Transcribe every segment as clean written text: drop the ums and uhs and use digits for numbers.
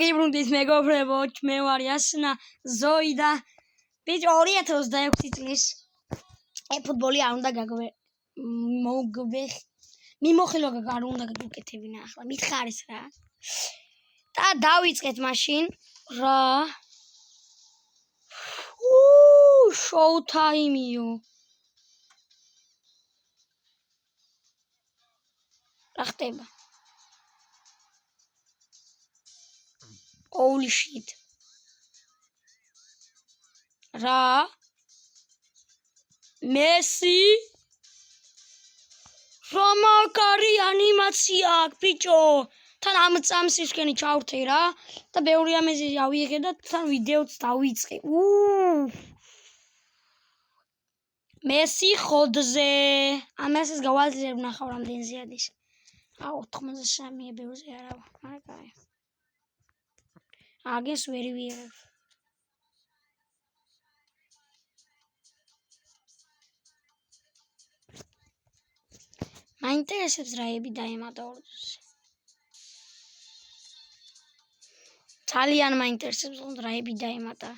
იბრუნდით მეგობრებო, მე ვარ იასნა ზოი და ბიჭო 2026 წლის ფუტბოლი არ უნდა მიმოხილვა არ უნდა გაგუკეთებინა ახლა მითხარეს რა და დავიწყეთ მაშინ რა შოუ ტაიმიო რა ხდება Holy shit. Ra. Messi. Ramakari animatsiya bicho. Თან ამ წამს ისქენი ჩავრთე რა და ბევრი ამაზე ავიღე და თან ვიდეოც დავიწყე. Messi ხოდზე. ამასაც გავალწირებ ნახავ რამდენზე ადის. 83-ია ბევრზე არა. მაგარი. აგეს ვერ ვიღებ. მაინტერესებს რაები დაემატა ორდოზე. ძალიან მაინტერესებს რაები დაემატა.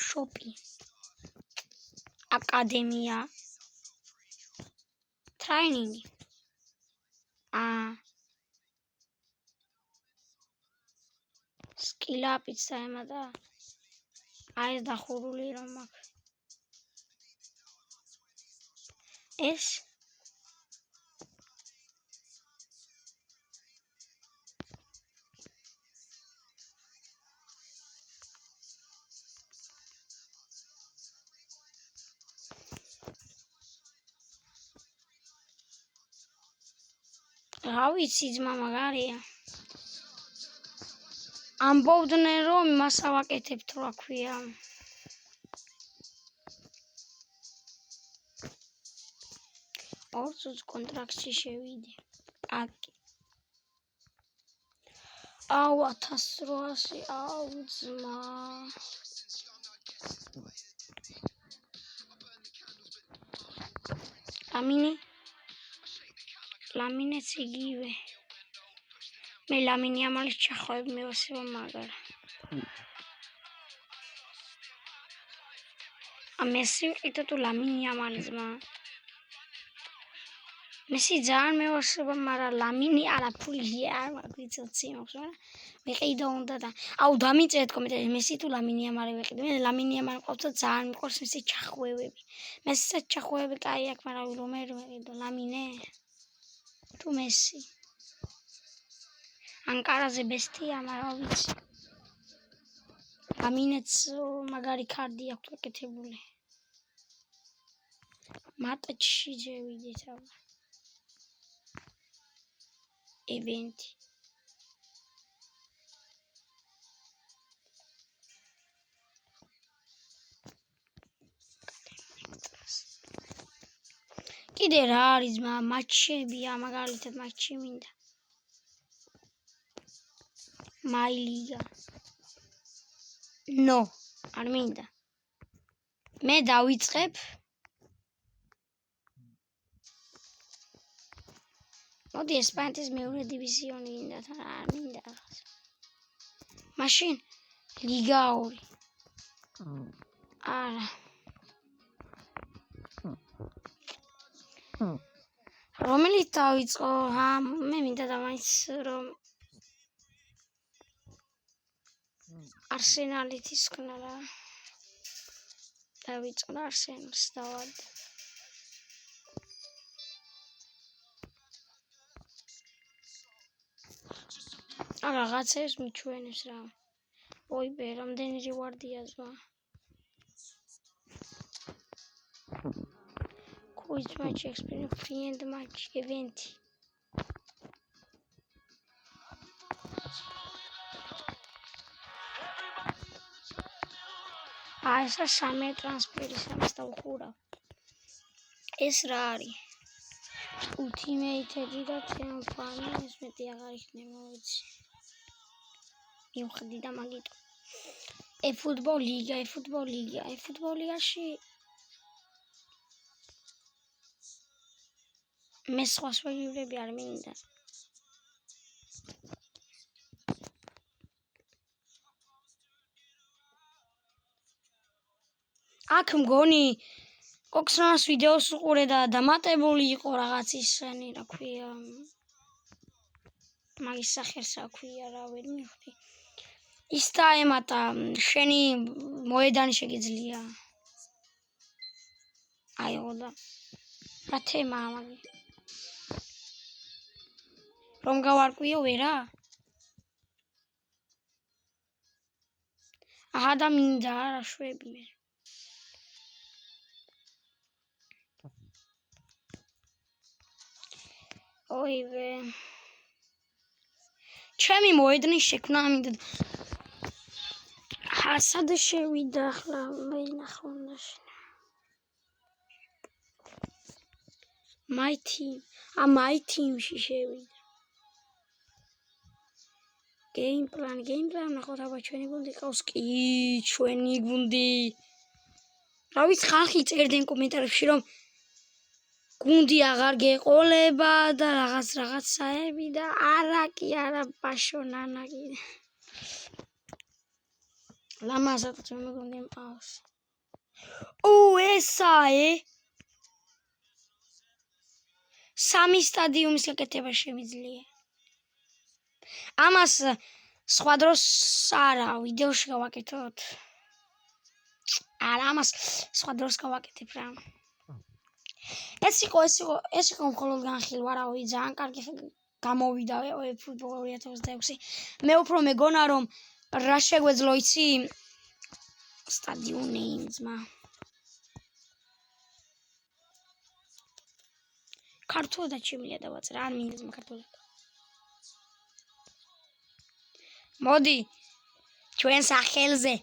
შოპი. აკადემია. ტრეინინგი. Skillapits daemata. Ai es daxuruli რომ მაქვს. ეს რა ვიცი ძმა მაგარია ამბობდნენ რომ იმას ავაკეთებთ რა ქვია ორ კონტრაქტში შევიდე აკი აუ 1800 აუ ძმა ლამინეც იგივე მე ლამინი ამალის ჩახვევ მევასება მაგარა ამესი ვიყიდე თუ ლამინი ამალის ძმა მესი ძალიან მევასება მაგრამ ლამინი არა ფული არ მაქვს ვიცი მაქვს მაგრამ ვიყიდე უნდა და აუ დამიწერეთ კომენტარებში მესი თუ ლამინი ამალი ვიყიდე მე ლამინი ამალი მყავს და ძალიან მიყვარს მისი ჩახვევები მესაც ჩახვევები კაი აქვს მაგრამ რომელი ვიყიდე ლამინე თუ მესი ანკარაზე ბესტია მაგრამ ვიცი ლამინეც მაგარი კარდი აქვს გაკეთებული მატჩში შევიდეთ აბა eventi კიდე რა არის მატჩებია მაგალითად მატჩი მინდა My Liga No არ მინდა მე დავიწყებ მოდი ესპანეთის მეორე დივიზიონი მინდა თან არ მინდა რაღაც მაშინ ლიგა 2 არა რომელიც დავიწყო მე მინდა და მაინც რომ Arsenalით ისქნა რა დავიწყო Arsenalს დავად რაღაცებს მიჩვენებს რა ოიბე რამდენი რივარდია ზღვა quiz match experience friend match event ესა სამე ტრანსფერი სამსტავხურა ეს რა არის ultimate და თემფანი ეს მეტი აღარ იქნება ვიცი მივხვდი და მაგიტო eFootball ლიგაში მე სხვას ვეჯიბრები არ მინდა აქ მგონი კოქსრანს ვიდეოს უყურე და დამატებული იყო რაღაც ისენი, რა ქვია. მაგის სახეს რა ქვია, რა ვერ მივხვდი. ის დაემატა, შენი მოედანი შეგიძლია. აიღო და რა თემაა მაგი? რომ გავარკვიო ვერა? აჰა და მინდა რა შვები მე. ოივე. ჩემი მოედნის შექმნა მინდა. სად შევიდა ახლა ვინახო უნდა my team-ში შევიდა. game plan ნახოთ აბა ჩვენი გუნდი ყავს კი ჩვენი გუნდი. რა ვიცი ხალხი წერდნენ კომენტარებში რომ გუნდი აღარ გეყოლება და რაღაცაები და არა კი არა ბაშო ნანა კი. ლამაზად ჩემი გუნდი მყავს. ესაა სამი სტადიუმის გაკეთება შემიძლია. ამას სხვა დროს არა ვიდეოში გავაკეთოთ. არა ამას სხვა დროს გავაკეთებ რა. ეს იყო მხოლოდ განხილვარავი, ძალიან კარგი გამოვიდა ფუტბოლ 2026. მე უფრო მეგონა რომ რა შეგვეძლო იცი სტადიუმ ნეიმზმა. ქართულად შემიძლია დავაწერა, არ მინდა ქართულად. მოდი ჩვენ სახელზე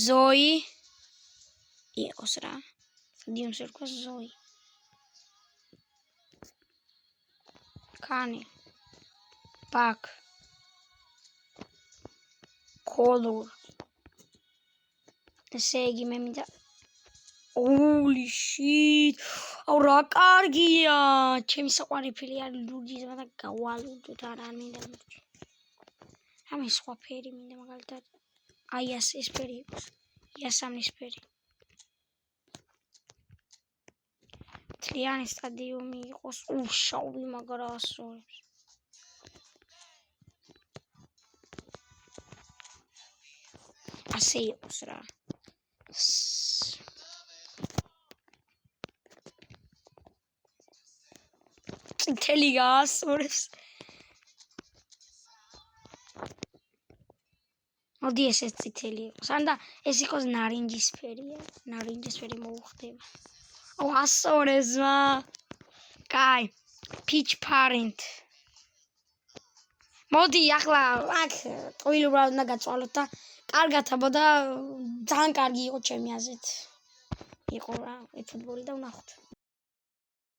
ზოი იყოს რა. სტადიუმს ერქვა ზოი. კანი ბაკ color. ესე იგი მე მინდა holy shit. აუ რა კარგია. ჩემი საყვარელი არის ლურჯიზმა და გავალუდოთ არა მინდა ლურჯი. ამის სხვა ფერი მინდა მაგალითად აი ეს ფერი იყოს. იასამნის ფერი. თლიანი სტადიუმი იყოს უშავი მაგრა ასოებს. ასე იყოს რა. წითელი გაასწორებს. მოდი ესეც წითელი იყოს. ანდა ეს იყოს ნარინჯისფერია. ნარინჯისფერი მოუხდება. აუ ასწორებს მა. კაი. pitch parent. მოდი ახლა აქ ტყუილურად უნდა გაწვალოთ და კარგად აბა და ძალიან კარგი იყო ჩემი აზრით. იყო რა ფუტბოლი და ვნახოთ.